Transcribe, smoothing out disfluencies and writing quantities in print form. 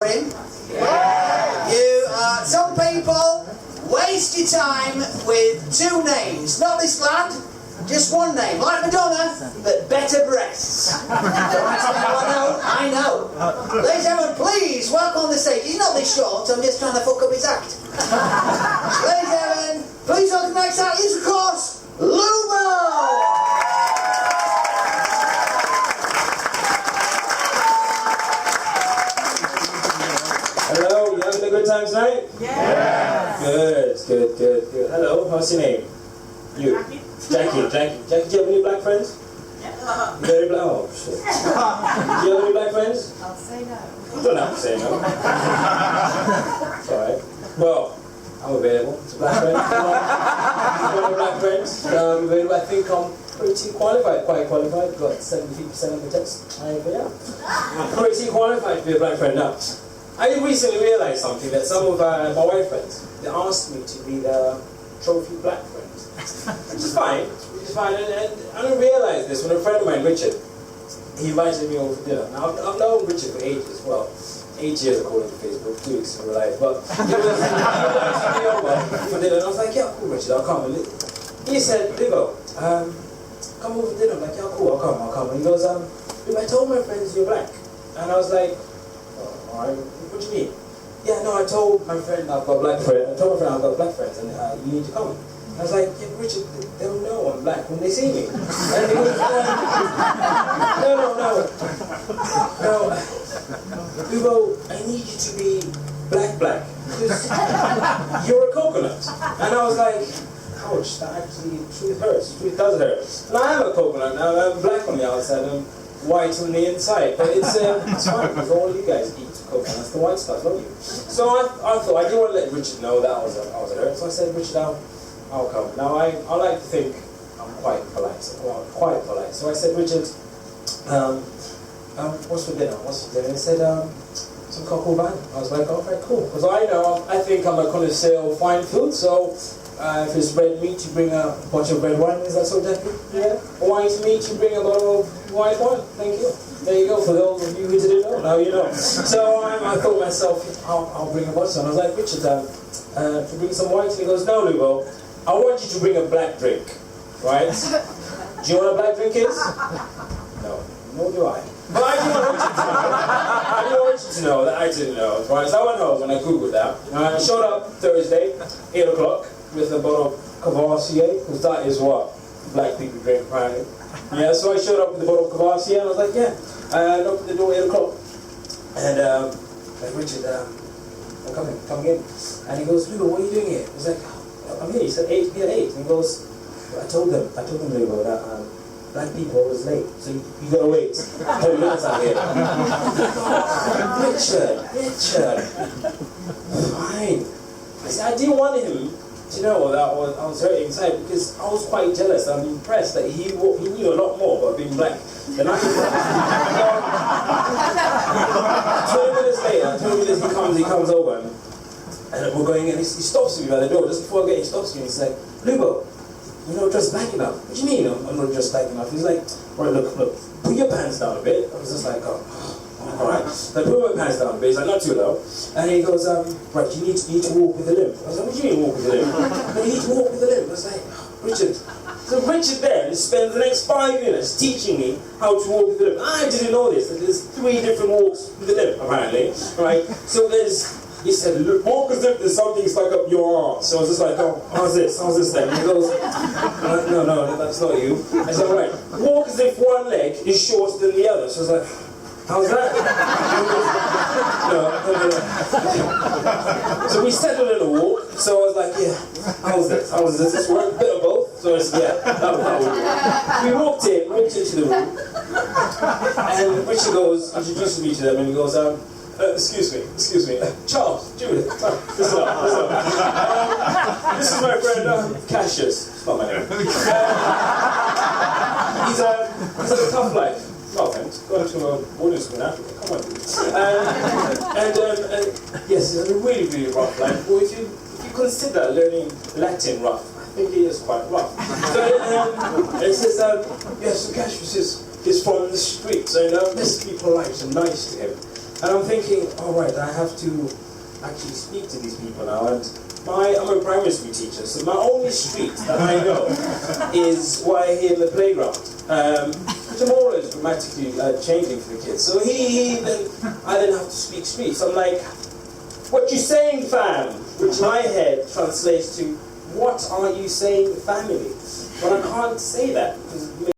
Yeah. Some people waste your time with two names. Not this lad, just one name. Like Madonna, but better breasts. I know. Ladies and gentlemen, please welcome on the stage. He's not this short, I'm just trying to fuck up his act. Ladies and gentlemen, please welcome next out is, of course, Lubo! Hello, you having a good time tonight? Yeah. Good. Hello, what's your name? You? Jackie. Jackie, do you have any black friends? Yeah. Very black? Oh, shit. Do you have any black friends? I'll say no. You don't have to say no. It's alright. Well, I'm available. It's a black friend. I'm black friends. I think I'm pretty qualified, quite qualified. Got 70% of the test. Yeah. Pretty qualified to be a black friend now. I recently realized something, that some of my white friends, they asked me to be the trophy black friend. Which is fine, and I didn't realize this when a friend of mine, Richard, he invited me over for dinner. Now, I've known Richard for ages, well, 8 years according to Facebook, 2 weeks in real life, but he was inviting me over for dinner, and I was like, yeah, cool, Richard, I'll come. And he said, Lubo, come over for dinner. I'm like, yeah, cool, I'll come. And he goes, Lubo, I told my friends you're black. And I was like, oh, all right, what do you mean? Yeah, no, I told my friend I've got black friends, and you need to come. I was like, yeah, Richard, they don't know I'm black when they see me. And he goes, no, Lubo, I need you to be black, because you're a coconut. And I was like, ouch, that actually, truth hurts, truth does hurt. And I am a coconut, I'm black on the outside, I'm white on the inside, but it's fine, because all you guys eat coconuts, the white stuff, don't you? So I thought, I didn't want to let Richard know that I was a hurt, so I said, Richard, I'll come. Now, I like to think I'm quite polite. So I said, Richard, what's for dinner? And he said, some cockle band. I was like, all right, cool. Because I think I'm a connoisseur of fine food, so if it's red meat, you bring a bunch of red wine. Is that so, Jackie? Yeah. White meat, you bring a bottle of white wine. Thank you. There you go. For those of you who didn't know, now you know. So I thought to myself, I'll bring a bunch. And I was like, Richard, to bring some white. And he goes, no, Lubo, I want you to bring a black drink, right? Do you know what a black drink is? No, nor do I. But I do want you to know that I didn't know, right? So I went home and I googled that. I showed up Thursday, 8 o'clock, with a bottle of Cavassier, because that is what black people drink apparently. Yeah, so I showed up with a bottle of Cavassier and I was like, yeah. I knocked at the door 8 o'clock. And like, Richard, I'm coming in. And he goes, Lubo, what are you doing here? I was like, I'm here. He said 8, be at 8. And he goes, I told them, Lubo, that black people are always late, so you gotta wait 10 minutes out here. Richard, fine. I said, I didn't want him to know that I was hurting inside, because I was quite jealous. I'm impressed that he knew a lot more about being black than I did. 20 minutes later, he comes over, and we're going in. He stops me by the door. Just before I get, he stops me and he's like, Lubo, you're not dressed black enough. What do you mean I'm not dressed black enough? He's like, right, look, put your pants down a bit. I was just like, oh, alright. So I put my pants down a bit. He's like, not too low. And he goes, right, you need to walk with a limp. I was like, what do you mean walk with a limp? No, you need to walk with a limp. I was like, Richard. So Richard then spends the next 5 minutes teaching me how to walk with a limp. I didn't know this. There's 3 different walks with a limp, apparently. Right? So he said, look, walk as if there's something stuck up your arm. So I was just like, oh, how's this then? And he goes, no, that's not you. I said, all right, walk as if one leg is shorter than the other. So I was like, how's that? No. So we settled in a walk. So I was like, yeah, how's this? Does this work? A bit of both? So I said, yeah, that would work. We walked into the room. And Richard introduces me to them, and he goes, excuse me, Charles, Judith, listen up. This is my friend, Cassius. It's not my name. He's had a tough life. No offense, gone to a boarding school in Africa, come on. Yes, it's a really, really rough life. Well, if you consider learning Latin rough, I think it is quite rough. So it says, yes, so Cassius is from the streets, and let's be polite and nice to him. And I'm thinking, all right, I have to actually speak to these people now. And I'm a primary school teacher, so my only street that I know is what I hear in the playground. Which I'm always dramatically changing for the kids. So I then have to speak street. So I'm like, what you saying, fam? Which in my head translates to, what are you saying, family? But I can't say that, because